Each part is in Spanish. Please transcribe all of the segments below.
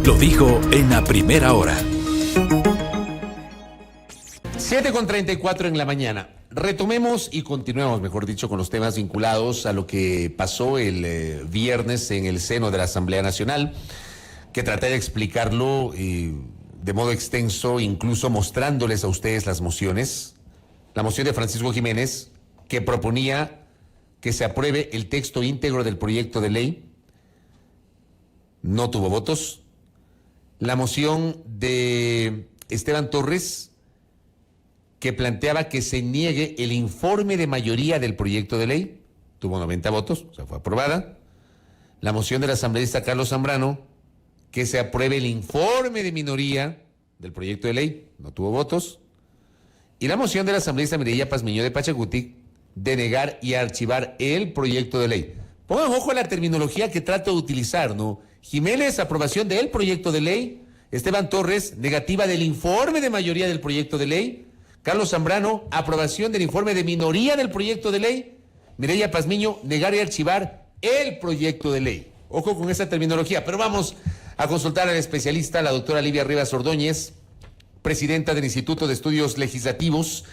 Lo dijo en la primera hora. 7:34 en la mañana. Retomemos y continuemos, mejor dicho, con los temas vinculados a lo que pasó el viernes en el seno de la Asamblea Nacional, que traté de explicarlo de modo extenso, incluso mostrándoles a ustedes las mociones. La moción de Francisco Jiménez, que proponía que se apruebe el texto íntegro del proyecto de ley, no tuvo votos. La moción de Esteban Torres, que planteaba que se niegue el informe de mayoría del proyecto de ley, tuvo 90 votos, o sea, fue aprobada. La moción del asambleísta Carlos Zambrano, que se apruebe el informe de minoría del proyecto de ley, no tuvo votos. Y la moción del asambleísta Mireya Pazmiño de Pachacutic, de negar y archivar el proyecto de ley. Pongan ojo a la terminología que trato de utilizar, ¿no? Jiménez, aprobación del proyecto de ley. Esteban Torres, negativa del informe de mayoría del proyecto de ley. Carlos Zambrano, aprobación del informe de minoría del proyecto de ley. Mireya Pazmiño, negar y archivar el proyecto de ley. Ojo con esa terminología, pero vamos a consultar al especialista, la doctora Livia Rivas Ordóñez, presidenta del Instituto de Estudios Legislativos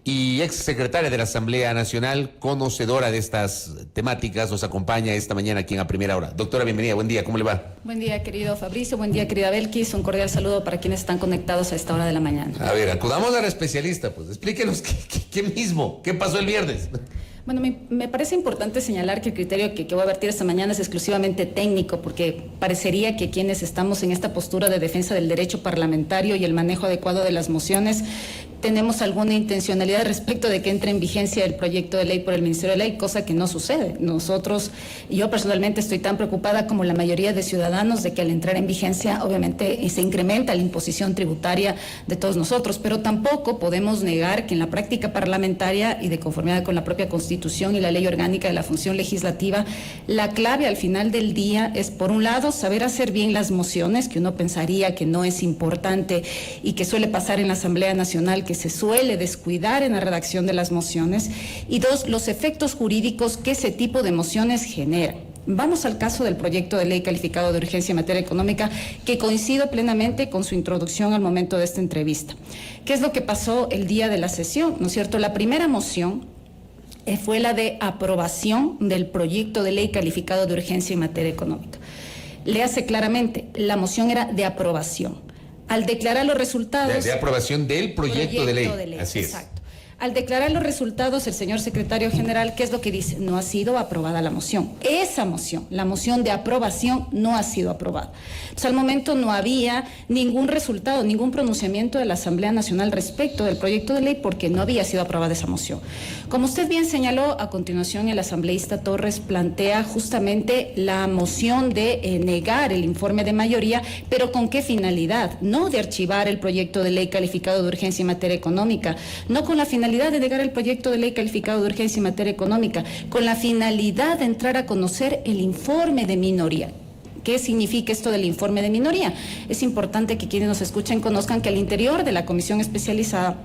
y ex secretaria de la Asamblea Nacional, conocedora de estas temáticas, nos acompaña esta mañana aquí en A Primera Hora. Doctora, bienvenida, buen día, ¿cómo le va? Buen día, querido Fabricio, buen día, querida Belkis, un cordial saludo para quienes están conectados a esta hora de la mañana. A ver, acudamos a la especialista, pues, explíquenos qué pasó el viernes. Bueno, me parece importante señalar que el criterio que voy a vertir esta mañana es exclusivamente técnico, porque parecería que quienes estamos en esta postura de defensa del derecho parlamentario y el manejo adecuado de las mociones tenemos alguna intencionalidad respecto de que entre en vigencia el proyecto de ley por el Ministerio de Ley, cosa que no sucede. Yo personalmente estoy tan preocupada como la mayoría de ciudadanos de que al entrar en vigencia obviamente se incrementa la imposición tributaria de todos nosotros, pero tampoco podemos negar que en la práctica parlamentaria y de conformidad con la propia Constitución y la Ley Orgánica de la Función Legislativa, la clave al final del día es, por un lado, saber hacer bien las mociones, que uno pensaría que no es importante y que suele pasar en la Asamblea Nacional, que se suele descuidar en la redacción de las mociones, y dos, los efectos jurídicos que ese tipo de mociones generan. Vamos al caso del proyecto de ley calificado de urgencia en materia económica, que coincido plenamente con su introducción al momento de esta entrevista. ¿Qué es lo que pasó el día de la sesión? ¿No es cierto? La primera moción fue la de aprobación del proyecto de ley calificado de urgencia en materia económica. Léase claramente, la moción era de aprobación. Al declarar los resultados... De aprobación del proyecto de ley. Así es. Exacto. Al declarar los resultados, el señor secretario general, ¿qué es lo que dice? No ha sido aprobada la moción. Esa moción, la moción de aprobación, no ha sido aprobada. Entonces, al momento no había ningún resultado, ningún pronunciamiento de la Asamblea Nacional respecto del proyecto de ley porque no había sido aprobada esa moción. Como usted bien señaló, a continuación el asambleísta Torres plantea justamente la moción de negar el informe de mayoría, pero ¿con qué finalidad? No de archivar el proyecto de ley calificado de urgencia en materia económica, no con la finalidad de negar el proyecto de ley calificado de urgencia en materia económica, con la finalidad de entrar a conocer el informe de minoría. ¿Qué significa esto del informe de minoría? Es importante que quienes nos escuchen conozcan que al interior de la comisión especializada,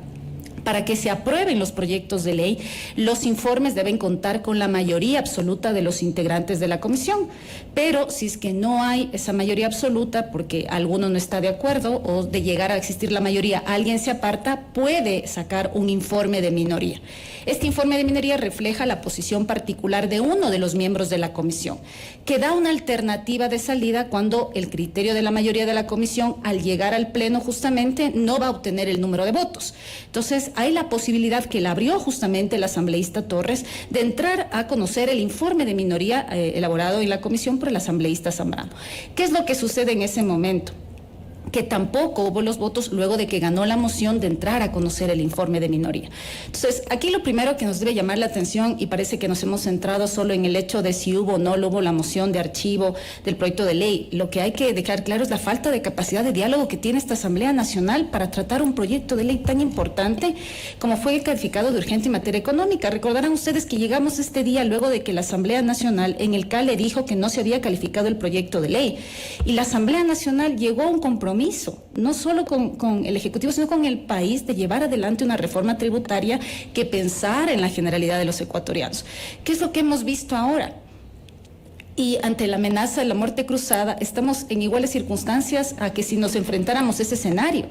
para que se aprueben los proyectos de ley, los informes deben contar con la mayoría absoluta de los integrantes de la comisión. Pero si es que no hay esa mayoría absoluta, porque alguno no está de acuerdo o de llegar a existir la mayoría, alguien se aparta, puede sacar un informe de minoría. Este informe de minoría refleja la posición particular de uno de los miembros de la comisión, que da una alternativa de salida cuando el criterio de la mayoría de la comisión, al llegar al pleno justamente, no va a obtener el número de votos. Entonces, hay la posibilidad que la abrió justamente el asambleísta Torres de entrar a conocer el informe de minoría elaborado en la comisión por el asambleísta Zambrano. ¿Qué es lo que sucede en ese momento? Que tampoco hubo los votos luego de que ganó la moción de entrar a conocer el informe de minoría. Entonces, aquí lo primero que nos debe llamar la atención, y parece que nos hemos centrado solo en el hecho de si hubo o no hubo la moción de archivo del proyecto de ley, lo que hay que dejar claro es la falta de capacidad de diálogo que tiene esta Asamblea Nacional para tratar un proyecto de ley tan importante como fue el calificado de urgencia en materia económica. Recordarán ustedes que llegamos este día luego de que la Asamblea Nacional en el CALE dijo que no se había calificado el proyecto de ley, y la Asamblea Nacional llegó a un compromiso, no solo con el Ejecutivo, sino con el país, de llevar adelante una reforma tributaria que pensara en la generalidad de los ecuatorianos. ¿Qué es lo que hemos visto ahora? Y ante la amenaza de la muerte cruzada, estamos en iguales circunstancias a que si nos enfrentáramos a ese escenario.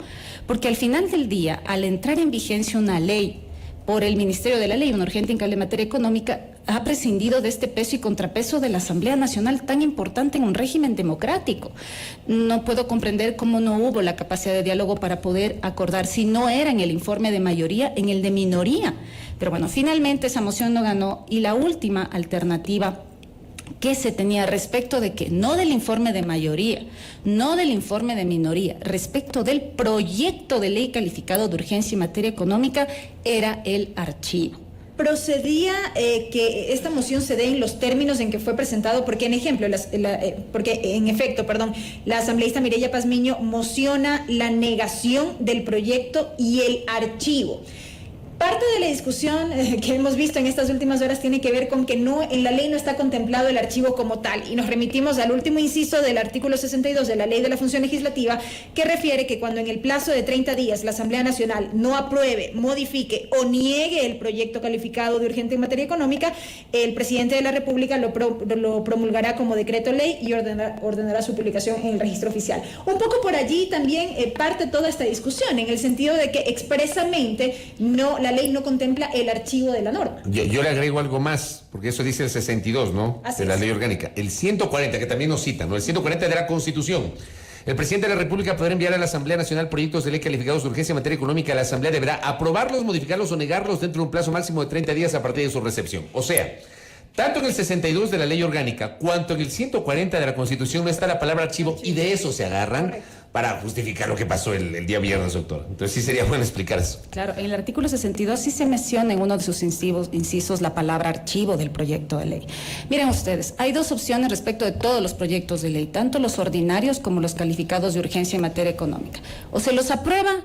Porque al final del día, al entrar en vigencia una ley por el Ministerio de la Ley, una urgente en materia económica, ha prescindido de este peso y contrapeso de la Asamblea Nacional tan importante en un régimen democrático. No puedo comprender cómo no hubo la capacidad de diálogo para poder acordar, si no era en el informe de mayoría, en el de minoría. Pero bueno, finalmente esa moción no ganó y la última alternativa que se tenía respecto de que no del informe de mayoría, no del informe de minoría, respecto del proyecto de ley calificado de urgencia en materia económica, era el archivo. ¿Procedía que esta moción se dé en los términos en que fue presentado? Porque en efecto, la asambleísta Mireya Pazmiño mociona la negación del proyecto y el archivo. Parte de la discusión que hemos visto en estas últimas horas tiene que ver con que en la ley no está contemplado el archivo como tal, y nos remitimos al último inciso del artículo 62 de la Ley de la Función Legislativa, que refiere que cuando en el plazo de 30 días la Asamblea Nacional no apruebe, modifique o niegue el proyecto calificado de urgente en materia económica, el presidente de la República lo promulgará como decreto ley y ordenará su publicación en el registro oficial. Un poco por allí también parte toda esta discusión, en el sentido de que expresamente la ley no contempla el archivo de la norma. Yo le agrego algo más, porque eso dice el 62, ¿no? Así de la es. ley orgánica. El 140, que también nos cita, ¿no? El 140 de la Constitución. El presidente de la República podrá enviar a la Asamblea Nacional proyectos de ley calificados de urgencia en materia económica. La Asamblea deberá aprobarlos, modificarlos o negarlos dentro de un plazo máximo de 30 días a partir de su recepción. O sea, tanto en el 62 de la ley orgánica cuanto en el 140 de la Constitución no está la palabra archivo, y de eso se agarran para justificar lo que pasó el día viernes, doctor. Entonces sí sería bueno explicar eso. Claro, en el artículo 62 sí se menciona en uno de sus incisos la palabra archivo del proyecto de ley. Miren ustedes, hay dos opciones respecto de todos los proyectos de ley, tanto los ordinarios como los calificados de urgencia en materia económica. O se los aprueba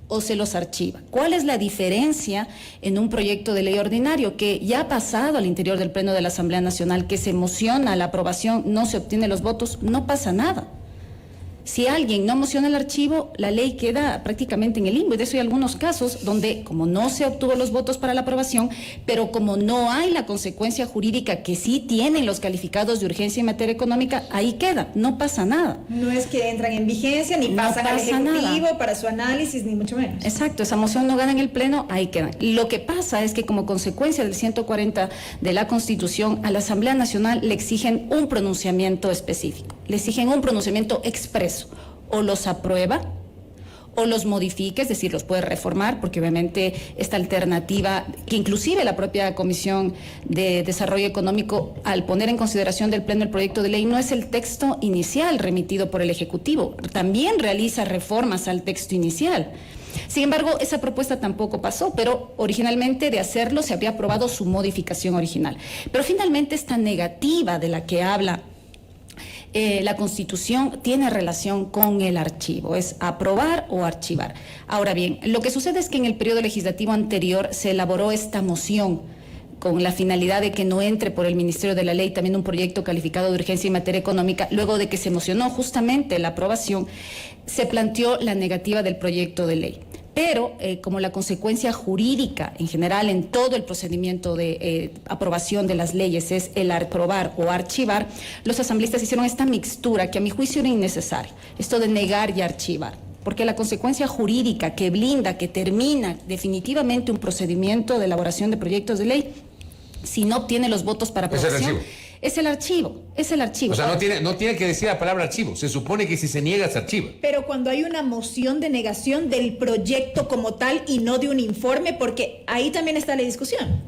o se los archiva. ¿Cuál es la diferencia en un proyecto de ley ordinario que ya ha pasado al interior del Pleno de la Asamblea Nacional, que se mociona la aprobación, no se obtienen los votos, no pasa nada? Si alguien no mociona el archivo, la ley queda prácticamente en el limbo, y de eso hay algunos casos donde, como no se obtuvo los votos para la aprobación, pero como no hay la consecuencia jurídica que sí tienen los calificados de urgencia en materia económica, ahí queda, no pasa nada. No es que entran en vigencia, ni No pasan al pasa Ejecutivo nada para su análisis, ni mucho menos. Exacto, esa moción no gana en el Pleno, ahí quedan. Lo que pasa es que como consecuencia del 140 de la Constitución, a la Asamblea Nacional le exigen un pronunciamiento específico, le exigen un pronunciamiento expreso. O los aprueba o los modifica, es decir, los puede reformar, porque obviamente esta alternativa, que inclusive la propia Comisión de Desarrollo Económico, al poner en consideración del Pleno el proyecto de ley, no es el texto inicial remitido por el Ejecutivo, también realiza reformas al texto inicial. Sin embargo, esa propuesta tampoco pasó, pero originalmente de hacerlo se habría aprobado su modificación original. Pero finalmente esta negativa de la que habla la Constitución tiene relación con el archivo, es aprobar o archivar. Ahora bien, lo que sucede es que en el periodo legislativo anterior se elaboró esta moción con la finalidad de que no entre por el Ministerio de la Ley también un proyecto calificado de urgencia en materia económica. Luego de que se mocionó justamente la aprobación, se planteó la negativa del proyecto de ley. Pero como la consecuencia jurídica en general en todo el procedimiento de aprobación de las leyes es el aprobar o archivar, los asambleístas hicieron esta mixtura que a mi juicio era innecesaria, esto de negar y archivar, porque la consecuencia jurídica que blinda, que termina definitivamente un procedimiento de elaboración de proyectos de ley, si no obtiene los votos para aprobación, es el archivo. O sea, no tiene que decir la palabra archivo. Se supone que si se niega, se archiva. Pero cuando hay una moción de negación del proyecto como tal y no de un informe, porque ahí también está la discusión.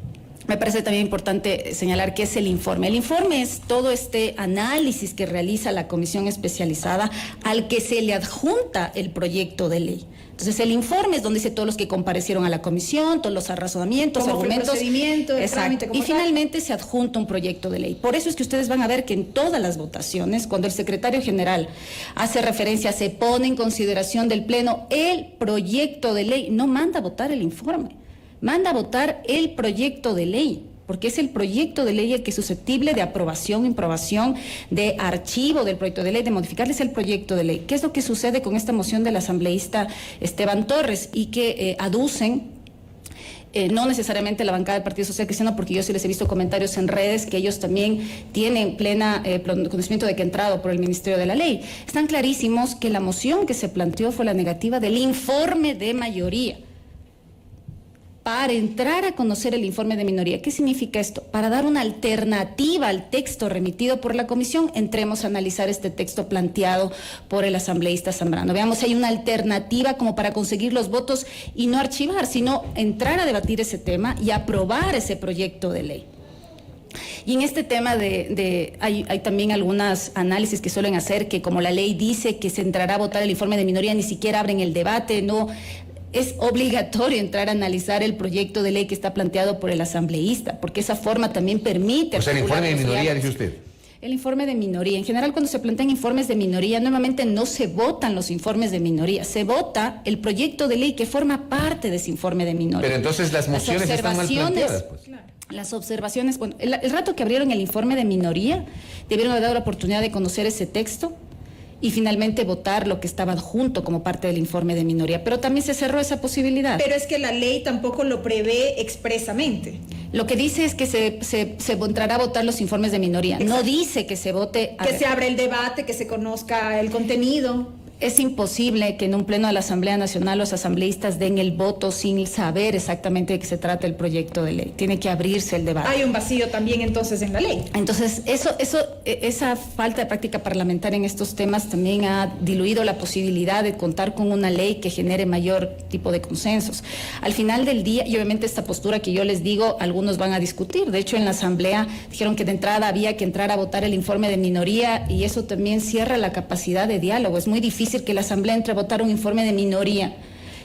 Me parece también importante señalar qué es el informe. El informe es todo este análisis que realiza la comisión especializada al que se le adjunta el proyecto de ley. Entonces, el informe es donde dice todos los que comparecieron a la comisión, todos los razonamientos, ¿Cómo argumentos. fue el procedimiento, el trámite como y tal? Finalmente se adjunta un proyecto de ley. Por eso es que ustedes van a ver que en todas las votaciones, cuando el secretario general hace referencia, se pone en consideración del Pleno el proyecto de ley, no manda a votar el informe, manda a votar el proyecto de ley, porque es el proyecto de ley el que es susceptible de aprobación, improbación, de archivo del proyecto de ley, de modificarles el proyecto de ley. ¿Qué es lo que sucede con esta moción del asambleísta Esteban Torres y que aducen no necesariamente la bancada del Partido Social Cristiano, porque yo sí les he visto comentarios en redes que ellos también tienen plena conocimiento de que ha entrado por el Ministerio de la Ley. Están clarísimos que la moción que se planteó fue la negativa del informe de mayoría. Para entrar a conocer el informe de minoría. ¿Qué significa esto? Para dar una alternativa al texto remitido por la comisión, entremos a analizar este texto planteado por el asambleísta Zambrano. Veamos si hay una alternativa como para conseguir los votos y no archivar, sino entrar a debatir ese tema y aprobar ese proyecto de ley. Y en este tema hay también algunos análisis que suelen hacer que como la ley dice que se entrará a votar el informe de minoría, ni siquiera abren el debate, no. Es obligatorio entrar a analizar el proyecto de ley que está planteado por el asambleísta, porque esa forma también permite... O sea, el informe de minoría, dice usted. El informe de minoría. En general, cuando se plantean informes de minoría, nuevamente no se votan los informes de minoría, se vota el proyecto de ley que forma parte de ese informe de minoría. Pero entonces las mociones están mal planteadas, pues. Las observaciones, bueno, el rato que abrieron el informe de minoría, debieron haber dado la oportunidad de conocer ese texto y finalmente votar lo que estaba adjunto como parte del informe de minoría. Pero también se cerró esa posibilidad. Pero es que la ley tampoco lo prevé expresamente. Lo que dice es que se entrará a votar los informes de minoría. Exacto. No dice que se vote... Que se abra el debate, que se conozca el contenido. Es imposible que en un pleno de la Asamblea Nacional los asambleístas den el voto sin saber exactamente de qué se trata el proyecto de ley. Tiene que abrirse el debate. Hay un vacío también entonces en la ley. Entonces, esa falta de práctica parlamentaria en estos temas también ha diluido la posibilidad de contar con una ley que genere mayor tipo de consensos. Al final del día, y obviamente esta postura que yo les digo, algunos van a discutir. De hecho, en la Asamblea dijeron que de entrada había que entrar a votar el informe de minoría y eso también cierra la capacidad de diálogo. Es muy difícil que la Asamblea entre a votar un informe de minoría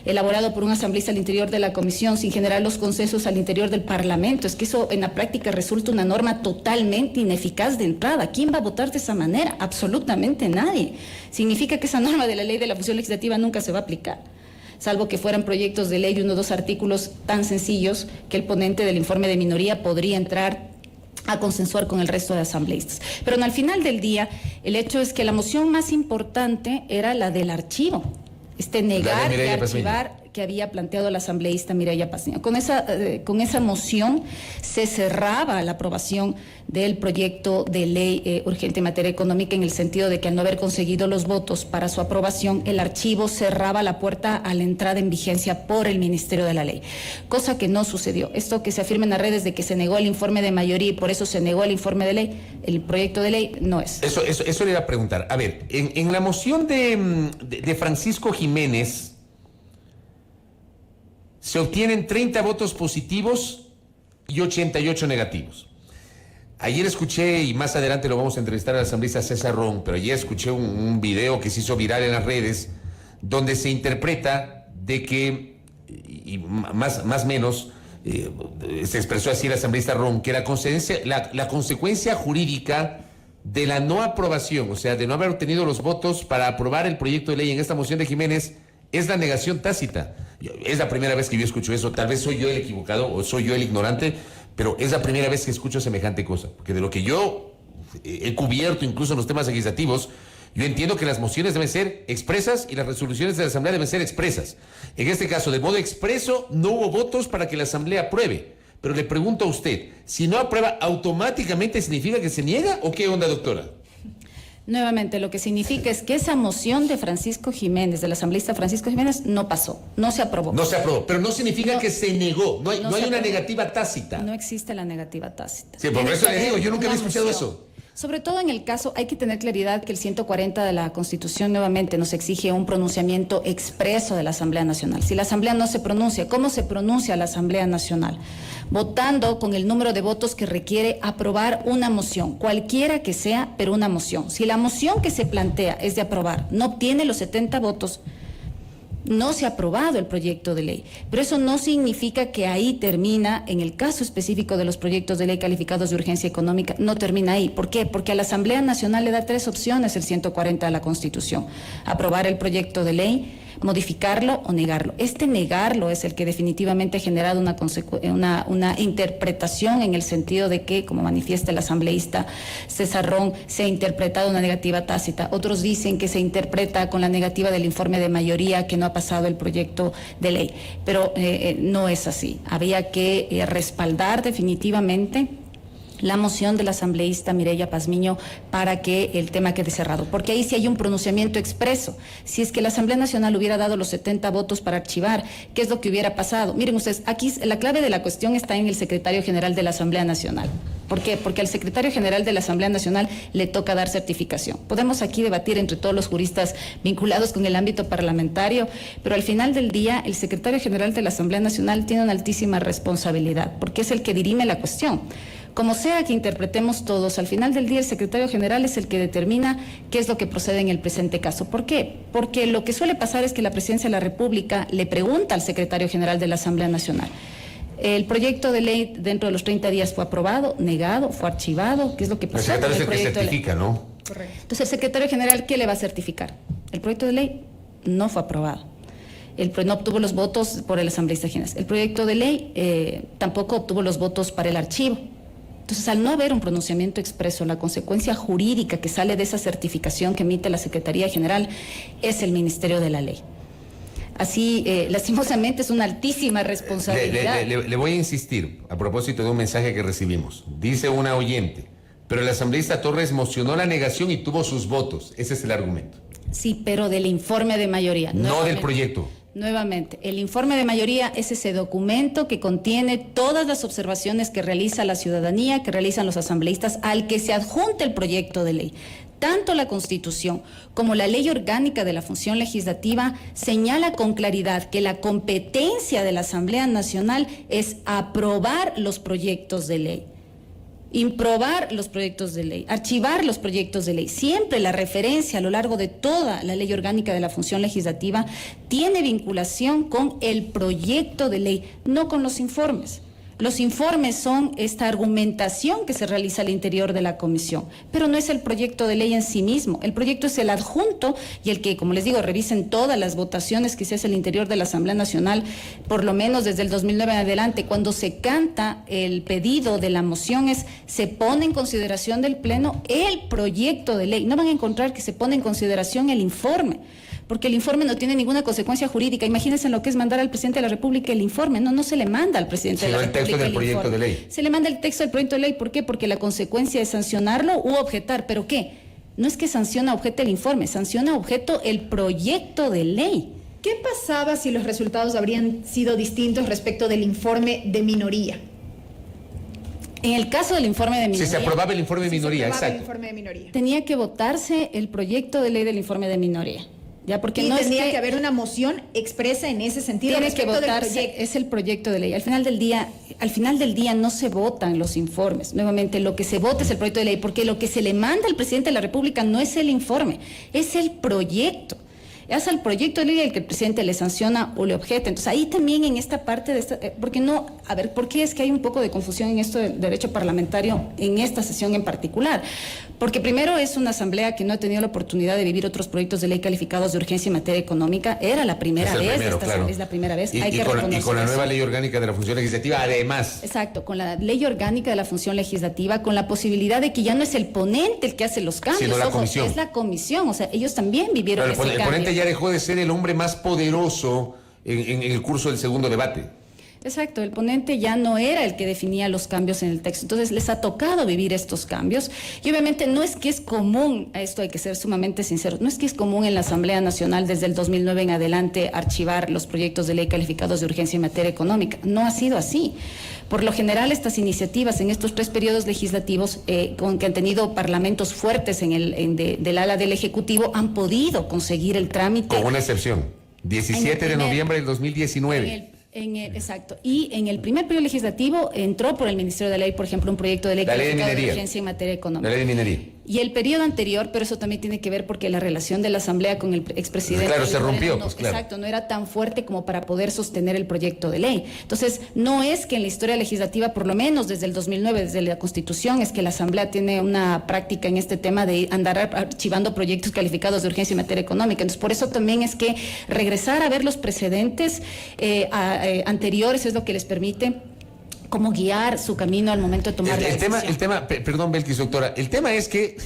elaborado por un asambleísta al interior de la comisión sin generar los consensos al interior del Parlamento. Es que eso en la práctica resulta una norma totalmente ineficaz de entrada. ¿Quién va a votar de esa manera? Absolutamente nadie. Significa que esa norma de la ley de la función legislativa nunca se va a aplicar, salvo que fueran proyectos de ley de 1 o 2 artículos tan sencillos que el ponente del informe de minoría podría entrar a consensuar con el resto de asambleístas. Pero al final del día, el hecho es que la moción más importante era la del archivo, negar de archivar que había planteado la asambleísta Mireya Pazmiño. Con esa moción se cerraba la aprobación del proyecto de ley urgente en materia económica, en el sentido de que al no haber conseguido los votos para su aprobación, el archivo cerraba la puerta a la entrada en vigencia por el Ministerio de la Ley, cosa que no sucedió. Esto que se afirma en las redes de que se negó el informe de mayoría y por eso se negó el informe de ley, el proyecto de ley no es. Eso le iba a preguntar. A ver, en la moción de Francisco Jiménez se obtienen 30 votos positivos y 88 negativos. Ayer escuché, y más adelante lo vamos a entrevistar al asambleísta César Ron, pero ayer escuché un video que se hizo viral en las redes, donde se interpreta de que, y más o menos, se expresó así el asambleísta Ron, que la consecuencia jurídica de la no aprobación, o sea, de no haber obtenido los votos para aprobar el proyecto de ley en esta moción de Jiménez, es la negación tácita. Es la primera vez que yo escucho eso. Tal vez soy yo el equivocado o soy yo el ignorante, pero es la primera vez que escucho semejante cosa. Porque de lo que yo he cubierto, incluso en los temas legislativos, yo entiendo que las mociones deben ser expresas y las resoluciones de la Asamblea deben ser expresas. En este caso, de modo expreso, no hubo votos para que la Asamblea apruebe. Pero le pregunto a usted, si no aprueba, ¿automáticamente significa que se niega o qué onda, doctora? Nuevamente, lo que significa es que esa moción de Francisco Jiménez, del asambleísta Francisco Jiménez, no pasó, no se aprobó. No se aprobó, pero no significa que se negó, no hay una negativa tácita. No existe la negativa tácita. Sí, por eso le digo, yo nunca había escuchado eso. Sobre todo en el caso, hay que tener claridad que el 140 de la Constitución nuevamente nos exige un pronunciamiento expreso de la Asamblea Nacional. Si la Asamblea no se pronuncia, ¿cómo se pronuncia la Asamblea Nacional? Votando con el número de votos que requiere aprobar una moción, cualquiera que sea, pero una moción. Si la moción que se plantea es de aprobar, no obtiene los 70 votos, no se ha aprobado el proyecto de ley, pero eso no significa que ahí termina, en el caso específico de los proyectos de ley calificados de urgencia económica, no termina ahí. ¿Por qué? Porque a la Asamblea Nacional le da 3 opciones el 140 de la Constitución: aprobar el proyecto de ley, modificarlo o negarlo. Negarlo es el que definitivamente ha generado una interpretación en el sentido de que, como manifiesta el asambleísta César Ron, se ha interpretado una negativa tácita. Otros dicen que se interpreta con la negativa del informe de mayoría, que no ha pasado el proyecto de ley. Pero no es así. Había que respaldar definitivamente la moción de la asambleísta Mireya Pazmiño para que el tema quede cerrado, porque ahí sí hay un pronunciamiento expreso. Si es que la Asamblea Nacional hubiera dado los 70 votos para archivar, ¿qué es lo que hubiera pasado? Miren ustedes, aquí la clave de la cuestión está en el secretario general de la Asamblea Nacional. ¿Por qué? Porque al secretario general de la Asamblea Nacional le toca dar certificación. Podemos aquí debatir entre todos los juristas vinculados con el ámbito parlamentario, pero al final del día el secretario general de la Asamblea Nacional tiene una altísima responsabilidad, porque es el que dirime la cuestión. Como sea que interpretemos todos, al final del día el secretario general es el que determina qué es lo que procede en el presente caso. ¿Por qué? Porque lo que suele pasar es que la Presidencia de la República le pregunta al secretario general de la Asamblea Nacional: el proyecto de ley dentro de los 30 días fue aprobado, negado, fue archivado, ¿qué es lo que pasó? El secretario es el que certifica, ¿no? Correcto. Entonces, el secretario general, ¿qué le va a certificar? El proyecto de ley no fue aprobado. No obtuvo los votos por el asambleísta general. El proyecto de ley tampoco obtuvo los votos para el archivo. Entonces, al no haber un pronunciamiento expreso, la consecuencia jurídica que sale de esa certificación que emite la Secretaría General es el Ministerio de la Ley. Así, lastimosamente, es una altísima responsabilidad. Le voy a insistir a propósito de un mensaje que recibimos. Dice una oyente, pero el asambleísta Torres mocionó la negación y tuvo sus votos. Ese es el argumento. Sí, pero del informe de mayoría. No del proyecto. Nuevamente, el informe de mayoría es ese documento que contiene todas las observaciones que realiza la ciudadanía, que realizan los asambleístas, al que se adjunta el proyecto de ley. Tanto la Constitución como la Ley Orgánica de la Función Legislativa señala con claridad que la competencia de la Asamblea Nacional es aprobar los proyectos de ley, improbar los proyectos de ley, archivar los proyectos de ley. Siempre la referencia a lo largo de toda la Ley Orgánica de la Función Legislativa tiene vinculación con el proyecto de ley, no con los informes. Los informes son esta argumentación que se realiza al interior de la comisión, pero no es el proyecto de ley en sí mismo. El proyecto es el adjunto y el que, como les digo, revisen todas las votaciones que se hace al interior de la Asamblea Nacional, por lo menos desde el 2009 en adelante, cuando se canta el pedido de la moción, se pone en consideración del Pleno el proyecto de ley. No van a encontrar que se pone en consideración el informe, porque el informe no tiene ninguna consecuencia jurídica. Imagínense lo que es mandar al presidente de la República el informe. No se le manda al presidente de la República el texto del proyecto de ley. Se le manda el texto del proyecto de ley. ¿Por qué? Porque la consecuencia es sancionarlo u objetar. ¿Pero qué? No es que sanciona objeto el informe, sanciona objeto el proyecto de ley. ¿Qué pasaba si los resultados habrían sido distintos respecto del informe de minoría? En el caso del informe de minoría... Si se aprobaba el informe de minoría, exacto. El informe de minoría. Tenía que votarse el proyecto de ley del informe de minoría. Ya, porque y no tendría es que haber una moción expresa en ese sentido. Tiene que votarse, es el proyecto de ley. Al final del día no se votan los informes. Nuevamente, lo que se vota es el proyecto de ley, porque lo que se le manda al presidente de la República no es el informe, es el proyecto. Es al proyecto de ley el que el presidente le sanciona o le objeta. Entonces, ahí también en esta parte porque no, a ver, ¿por qué es que hay un poco de confusión en esto del derecho parlamentario en esta sesión en particular? Porque primero es una asamblea que no ha tenido la oportunidad de vivir otros proyectos de ley calificados de urgencia en materia económica. Era la primera vez, es la primera vez. Y con la nueva ley orgánica de la función legislativa, además. Exacto, con la ley orgánica de la función legislativa, con la posibilidad de que ya no es el ponente el que hace los cambios, sino la comisión. Es la comisión. O sea, ellos también vivieron ese cambio. El ponente ya dejó de ser el hombre más poderoso en el curso del segundo debate. Exacto, el ponente ya no era el que definía los cambios en el texto, entonces les ha tocado vivir estos cambios y obviamente no es que es común, a esto hay que ser sumamente sinceros, no es que es común en la Asamblea Nacional desde el 2009 en adelante archivar los proyectos de ley calificados de urgencia en materia económica, no ha sido así. Por lo general, estas iniciativas en estos 3 periodos legislativos con que han tenido parlamentos fuertes del ala del Ejecutivo han podido conseguir el trámite. Con una excepción, 17 de noviembre del 2019. Exacto. Y en el primer periodo legislativo entró por el Ministerio de la Ley, por ejemplo, un proyecto de ley calificado de urgencia en materia económica. La ley de minería. Y el periodo anterior, pero eso también tiene que ver porque la relación de la Asamblea con el expresidente... Claro, se rompió, Exacto, no era tan fuerte como para poder sostener el proyecto de ley. Entonces, no es que en la historia legislativa, por lo menos desde el 2009, desde la Constitución, es que la Asamblea tiene una práctica en este tema de andar archivando proyectos calificados de urgencia en materia económica. Entonces, por eso también es que regresar a ver los precedentes anteriores es lo que les permite cómo guiar su camino al momento de tomar la decisión. Perdón, Belkis, doctora, el tema es que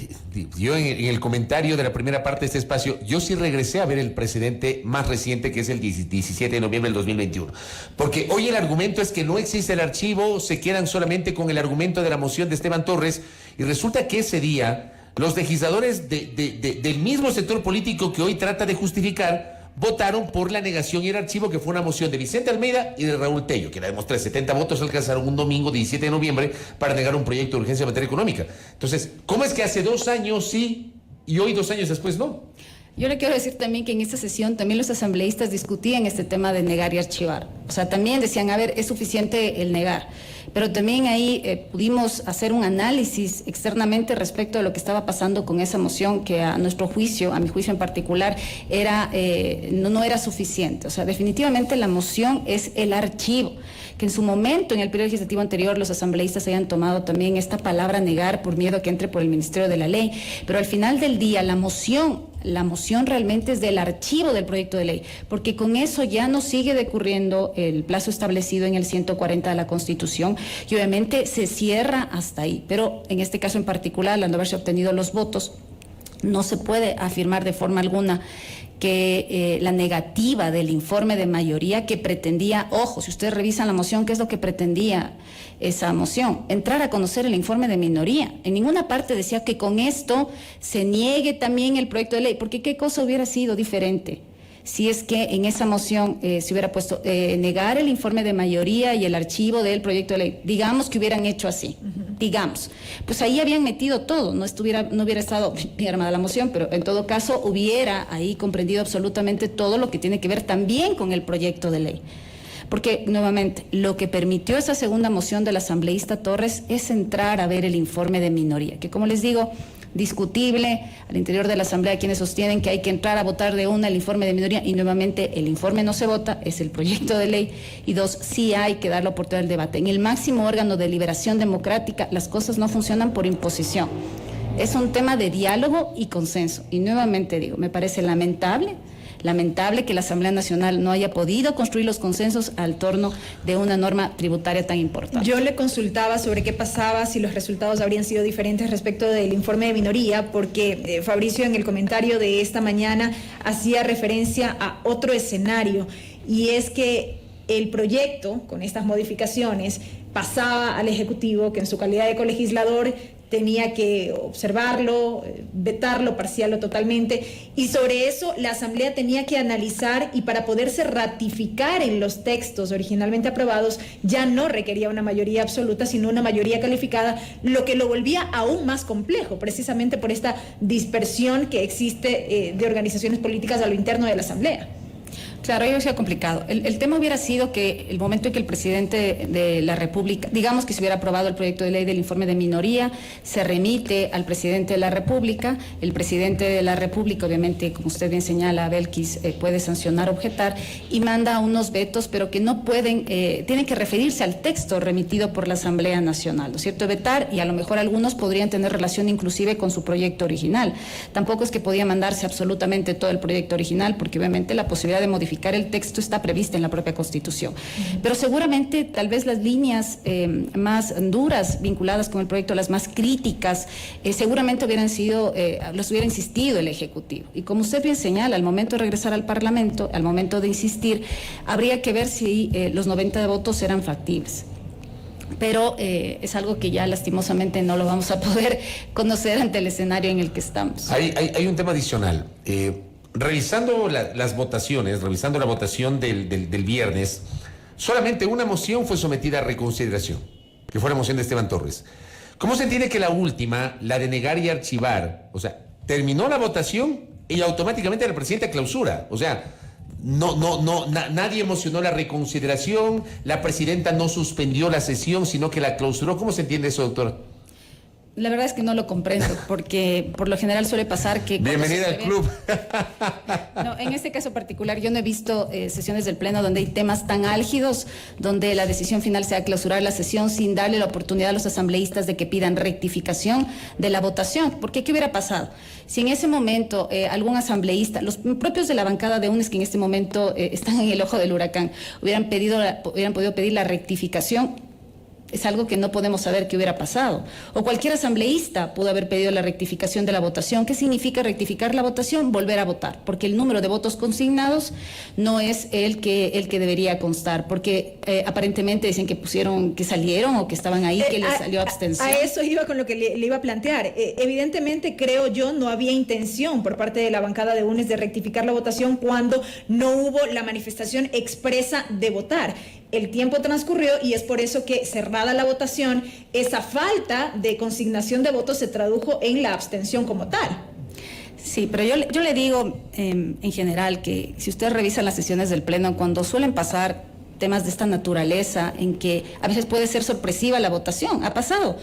yo en el comentario de la primera parte de este espacio, yo sí regresé a ver el precedente más reciente, que es el 17 de noviembre del 2021, porque hoy el argumento es que no existe el archivo, se quedan solamente con el argumento de la moción de Esteban Torres, y resulta que ese día los legisladores del mismo sector político que hoy trata de justificar votaron por la negación y el archivo, que fue una moción de Vicente Almeida y de Raúl Tello, que la demostré, 70 votos alcanzaron un domingo 17 de noviembre para negar un proyecto de urgencia en materia económica. Entonces, ¿cómo es que hace 2 años sí y hoy 2 años después no? Yo le quiero decir también que en esta sesión también los asambleístas discutían este tema de negar y archivar. O sea, también decían, a ver, es suficiente el negar. Pero también ahí pudimos hacer un análisis externamente respecto de lo que estaba pasando con esa moción, que a nuestro juicio, a mi juicio en particular, no era suficiente. O sea, definitivamente la moción es el archivo, que en su momento, en el periodo legislativo anterior, los asambleístas hayan tomado también esta palabra negar por miedo a que entre por el Ministerio de la Ley. Pero al final del día, la moción realmente es del archivo del proyecto de ley, porque con eso ya no sigue decurriendo el plazo establecido en el 140 de la Constitución y obviamente se cierra hasta ahí. Pero en este caso en particular, al no haberse obtenido los votos, no se puede afirmar de forma alguna que la negativa del informe de mayoría que pretendía, ojo, si ustedes revisan la moción, ¿qué es lo que pretendía esa moción? Entrar a conocer el informe de minoría. En ninguna parte decía que con esto se niegue también el proyecto de ley, porque ¿qué cosa hubiera sido diferente? Si es que en esa moción se hubiera puesto negar el informe de mayoría y el archivo del proyecto de ley. Digamos que hubieran hecho así, digamos. Pues ahí habían metido todo, no hubiera estado bien armada la moción, pero en todo caso hubiera ahí comprendido absolutamente todo lo que tiene que ver también con el proyecto de ley. Porque, nuevamente, lo que permitió esa segunda moción del asambleísta Torres es entrar a ver el informe de minoría, que como les digo, discutible al interior de la Asamblea quienes sostienen que hay que entrar a votar de una el informe de minoría, y nuevamente el informe no se vota, es el proyecto de ley, y 2, sí hay que dar la oportunidad del debate. En el máximo órgano de deliberación democrática las cosas no funcionan por imposición, es un tema de diálogo y consenso, y nuevamente digo, me parece lamentable que la Asamblea Nacional no haya podido construir los consensos al torno de una norma tributaria tan importante. Yo le consultaba sobre qué pasaba, si los resultados habrían sido diferentes respecto del informe de minoría, porque Fabricio en el comentario de esta mañana hacía referencia a otro escenario, y es que el proyecto, con estas modificaciones, pasaba al Ejecutivo, que en su calidad de colegislador tenía que observarlo, vetarlo, parciarlo totalmente, y sobre eso la Asamblea tenía que analizar, y para poderse ratificar en los textos originalmente aprobados ya no requería una mayoría absoluta, sino una mayoría calificada, lo que lo volvía aún más complejo, precisamente por esta dispersión que existe de organizaciones políticas a lo interno de la Asamblea. Claro, ello sea complicado. El tema hubiera sido que el momento en que el presidente de la República, digamos que se hubiera aprobado el proyecto de ley del informe de minoría, se remite al presidente de la República, el presidente de la República, obviamente, como usted bien señala, Belkis, puede sancionar, objetar, y manda unos vetos, pero que no pueden, tienen que referirse al texto remitido por la Asamblea Nacional, ¿no es cierto? Vetar, y a lo mejor algunos podrían tener relación inclusive con su proyecto original. Tampoco es que podía mandarse absolutamente todo el proyecto original, porque obviamente la posibilidad de modificar el texto está prevista en la propia Constitución. Pero seguramente tal vez las líneas más duras vinculadas con el proyecto, las más críticas, seguramente hubieran sido, los hubiera insistido el Ejecutivo. Y como usted bien señala, al momento de regresar al Parlamento, al momento de insistir, habría que ver si los 90 votos eran factibles. Pero es algo que ya lastimosamente no lo vamos a poder conocer ante el escenario en el que estamos. Hay un tema adicional. Revisando las votaciones, revisando la votación del viernes, solamente una moción fue sometida a reconsideración, que fue la moción de Esteban Torres. ¿Cómo se entiende que la última, la de negar y archivar, o sea, terminó la votación y automáticamente la presidenta clausura? O sea, nadie emocionó la reconsideración, la presidenta no suspendió la sesión, sino que la clausuró. ¿Cómo se entiende eso, doctor? La verdad es que no lo comprendo, porque por lo general suele pasar que... Bienvenida al club. No, en este caso particular yo no he visto sesiones del Pleno donde hay temas tan álgidos, donde la decisión final sea clausurar la sesión sin darle la oportunidad a los asambleístas de que pidan rectificación de la votación. Porque ¿qué hubiera pasado? Si en ese momento algún asambleísta, los propios de la bancada de UNES que en este momento están en el ojo del huracán, hubieran podido pedir la rectificación, Es algo que no podemos saber qué hubiera pasado. O cualquier asambleísta pudo haber pedido la rectificación de la votación. ¿Qué significa rectificar la votación? Volver a votar, porque el número de votos consignados no es el que debería constar, porque aparentemente dicen que pusieron, que salieron o que estaban ahí, que les salió abstención. A eso iba con lo que le iba a plantear. Evidentemente, creo yo, no había intención por parte de la bancada de UNES de rectificar la votación cuando no hubo la manifestación expresa de votar. El tiempo transcurrió y es por eso que, cerrada la votación, esa falta de consignación de votos se tradujo en la abstención como tal. Sí, pero yo le digo en general que si usted revisa las sesiones del Pleno, cuando suelen pasar temas de esta naturaleza, en que a veces puede ser sorpresiva la votación, ha pasado.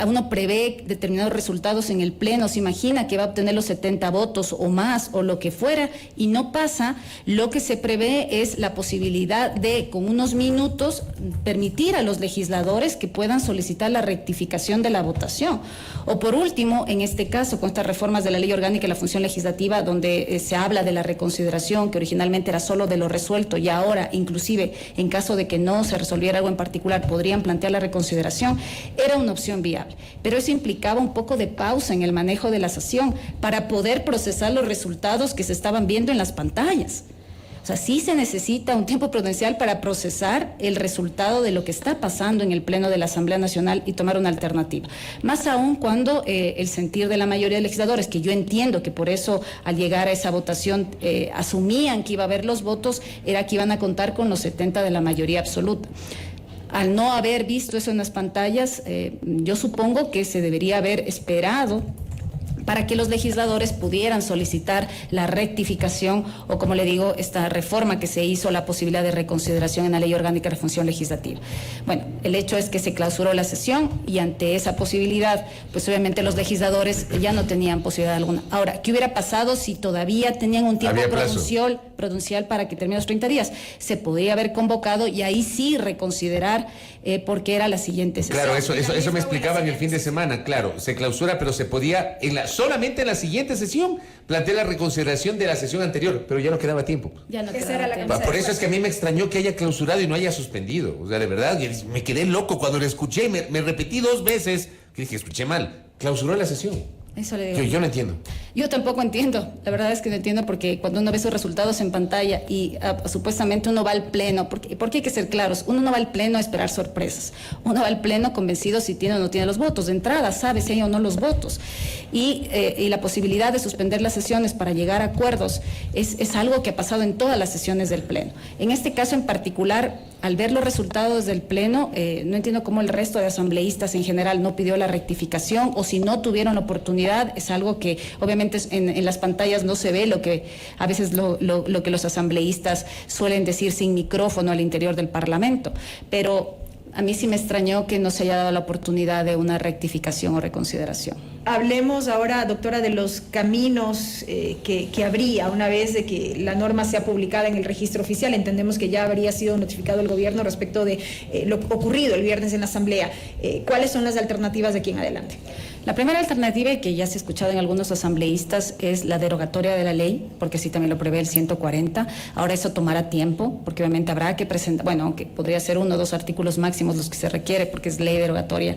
Uno prevé determinados resultados en el Pleno, se imagina que va a obtener los 70 votos o más o lo que fuera y no pasa. Lo que se prevé es la posibilidad de, con unos minutos, permitir a los legisladores que puedan solicitar la rectificación de la votación. O por último, en este caso, con estas reformas de la Ley Orgánica y la Función Legislativa, donde se habla de la reconsideración, que originalmente era solo de lo resuelto y ahora, inclusive, en caso de que no se resolviera algo en particular, podrían plantear la reconsideración, era una opción viable, pero eso implicaba un poco de pausa en el manejo de la sesión para poder procesar los resultados que se estaban viendo en las pantallas. O sea, sí se necesita un tiempo prudencial para procesar el resultado de lo que está pasando en el Pleno de la Asamblea Nacional y tomar una alternativa. Más aún cuando el sentir de la mayoría de legisladores, que yo entiendo que por eso al llegar a esa votación asumían que iba a haber los votos, era que iban a contar con los 70 de la mayoría absoluta. Al no haber visto eso en las pantallas, yo supongo que se debería haber esperado para que los legisladores pudieran solicitar la rectificación o, como le digo, esta reforma que se hizo, la posibilidad de reconsideración en la Ley Orgánica de Función Legislativa. Bueno, el hecho es que se clausuró la sesión y ante esa posibilidad, pues obviamente los legisladores ya no tenían posibilidad alguna. Ahora, ¿qué hubiera pasado si todavía tenían un tiempo prudencial para que termine los 30 días? Se podría haber convocado y ahí sí reconsiderar porque era la siguiente sesión. Claro, eso me explicaban el fin de semana, claro, se clausura, pero se podía solamente en la siguiente sesión plantear la reconsideración de la sesión anterior, pero ya no quedaba tiempo. Ya no Esa quedaba era la tiempo. Por eso es que a mí me extrañó que haya clausurado y no haya suspendido. O sea, de verdad, me quedé loco cuando lo escuché, me repetí 2 veces, que dije, escuché mal, clausuró la sesión. Eso le digo. Yo no entiendo. Yo tampoco entiendo, la verdad es que no entiendo, porque cuando uno ve sus resultados en pantalla y supuestamente uno va al Pleno, porque hay que ser claros, uno no va al Pleno a esperar sorpresas, uno va al Pleno convencido si tiene o no tiene los votos, de entrada sabe si hay o no los votos, y la posibilidad de suspender las sesiones para llegar a acuerdos es algo que ha pasado en todas las sesiones del Pleno. En este caso en particular, al ver los resultados del Pleno, no entiendo cómo el resto de asambleístas en general no pidió la rectificación, o si no tuvieron la oportunidad, es algo que obviamente en las pantallas no se ve, lo que a veces lo que los asambleístas suelen decir sin micrófono al interior del Parlamento, pero a mí sí me extrañó que no se haya dado la oportunidad de una rectificación o reconsideración. Hablemos ahora, doctora, de los caminos que habría una vez de que la norma sea publicada en el registro oficial. Entendemos que ya habría sido notificado el gobierno respecto de lo ocurrido el viernes en la Asamblea. ¿Cuáles son las alternativas de aquí en adelante? La primera alternativa, y que ya se ha escuchado en algunos asambleístas, es la derogatoria de la ley, porque sí también lo prevé el 140. Ahora eso tomará tiempo, porque obviamente habrá que presentar, bueno, aunque podría ser 1 o 2 artículos máximos los que se requiere, porque es ley derogatoria,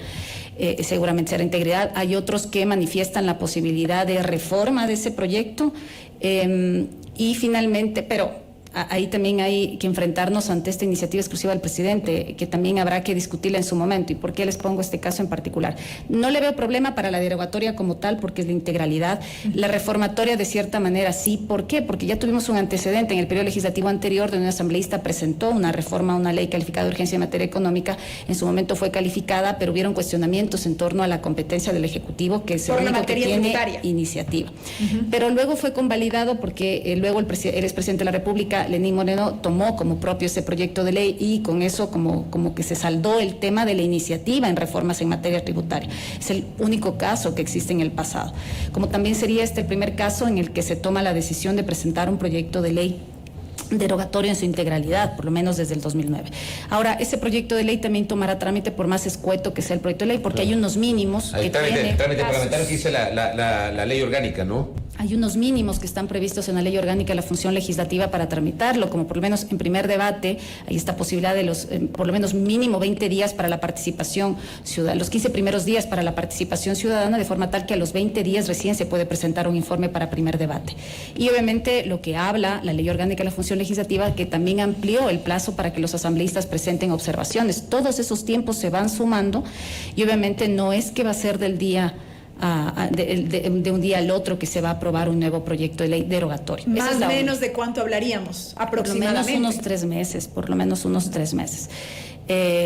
seguramente será integridad. Hay otros que manifiestan la posibilidad de reforma de ese proyecto y finalmente, pero ahí también hay que enfrentarnos ante esta iniciativa exclusiva del presidente, que también habrá que discutirla en su momento. ¿Y por qué les pongo este caso en particular? No le veo problema para la derogatoria como tal, porque es la integralidad. La reformatoria, de cierta manera, sí. ¿Por qué? Porque ya tuvimos un antecedente en el periodo legislativo anterior, donde un asambleísta presentó una reforma a una ley calificada de urgencia en materia económica. En su momento fue calificada, pero hubieron cuestionamientos en torno a la competencia del Ejecutivo, que es el único que tiene tributaria. Iniciativa. Pero luego fue convalidado porque luego el expresidente de la República, Lenín Moreno, tomó como propio ese proyecto de ley y con eso como que se saldó el tema de la iniciativa en reformas en materia tributaria. Es el único caso que existe en el pasado. Como también sería este el primer caso en el que se toma la decisión de presentar un proyecto de ley derogatorio en su integralidad, por lo menos desde el 2009. Ahora, ese proyecto de ley también tomará trámite, por más escueto que sea el proyecto de ley, porque hay unos mínimos que trámite tiene parlamentario que dice la ley orgánica, ¿no? Hay unos mínimos que están previstos en la Ley Orgánica de la Función Legislativa para tramitarlo, como por lo menos en primer debate, hay esta posibilidad de los, por lo menos mínimo 20 días para la participación ciudadana, los 15 primeros días para la participación ciudadana, de forma tal que a los 20 días recién se puede presentar un informe para primer debate. Y obviamente lo que habla la Ley Orgánica de la Función Legislativa, que también amplió el plazo para que los asambleístas presenten observaciones. Todos esos tiempos se van sumando y obviamente no es que va a ser del día de un día al otro que se va a aprobar un nuevo proyecto de ley derogatorio. Más o menos de cuánto hablaríamos aproximadamente. Por lo menos unos 3 meses.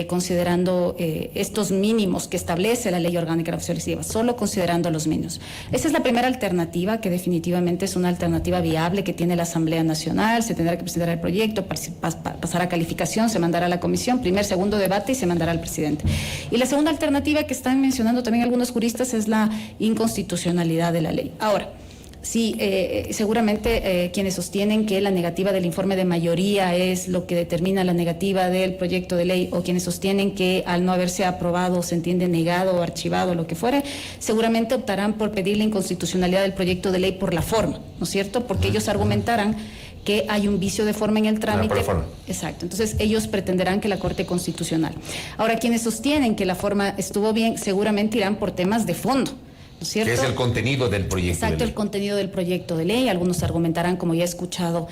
Considerando estos mínimos que establece la Ley Orgánica de la Función Legislativa, solo considerando los mínimos. Esa es la primera alternativa, que definitivamente es una alternativa viable que tiene la Asamblea Nacional. Se tendrá que presentar el proyecto, pasar a calificación, se mandará a la comisión, segundo debate y se mandará al presidente. Y la segunda alternativa que están mencionando también algunos juristas es la inconstitucionalidad de la ley. Ahora, sí, seguramente quienes sostienen que la negativa del informe de mayoría es lo que determina la negativa del proyecto de ley, o quienes sostienen que al no haberse aprobado se entiende negado o archivado, lo que fuere, seguramente optarán por pedir la inconstitucionalidad del proyecto de ley por la forma, ¿no es cierto? Porque ellos argumentarán que hay un vicio de forma en el trámite. Exacto. Entonces, ellos pretenderán que la Corte Constitucional. Ahora, quienes sostienen que la forma estuvo bien, seguramente irán por temas de fondo, ¿no es cierto? Que es el contenido del proyecto Exacto, de ley. el contenido del proyecto de ley. Algunos argumentarán, como ya he escuchado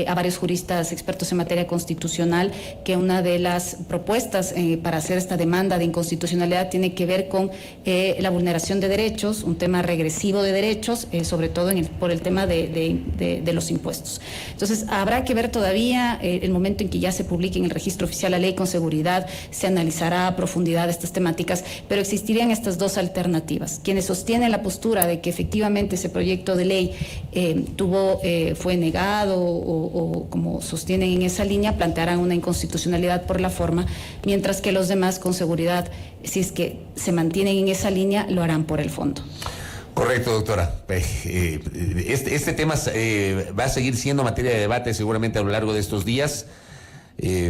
a varios juristas expertos en materia constitucional, que una de las propuestas para hacer esta demanda de inconstitucionalidad tiene que ver con la vulneración de derechos, un tema regresivo de derechos, sobre todo por el tema de los impuestos. Entonces, habrá que ver todavía el momento en que ya se publique en el registro oficial la ley. Con seguridad se analizará a profundidad estas temáticas, pero existirían estas dos alternativas. Quienes sostienen la postura de que efectivamente ese proyecto de ley fue negado o como sostienen en esa línea, plantearán una inconstitucionalidad por la forma, mientras que los demás, con seguridad, si es que se mantienen en esa línea, lo harán por el fondo. Correcto, doctora. Este tema va a seguir siendo materia de debate seguramente a lo largo de estos días.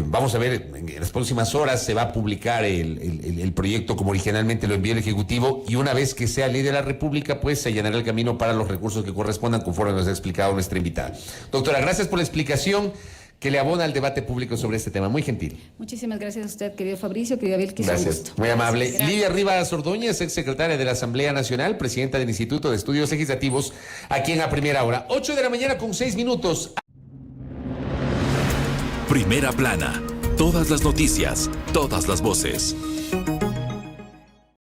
Vamos a ver, en las próximas horas se va a publicar el proyecto como originalmente lo envió el Ejecutivo, y una vez que sea ley de la República, pues se allanará el camino para los recursos que correspondan, conforme nos ha explicado nuestra invitada. Doctora, gracias por la explicación que le abona al debate público sobre este tema. Muy gentil. Muchísimas gracias a usted, querido Fabricio, querido Vilquis. Gracias, muy amable. Gracias. Lidia Rivas Ordóñez, exsecretaria de la Asamblea Nacional, presidenta del Instituto de Estudios Legislativos, aquí en A Primera Hora. 8:06 a.m. Primera Plana. Todas las noticias, todas las voces.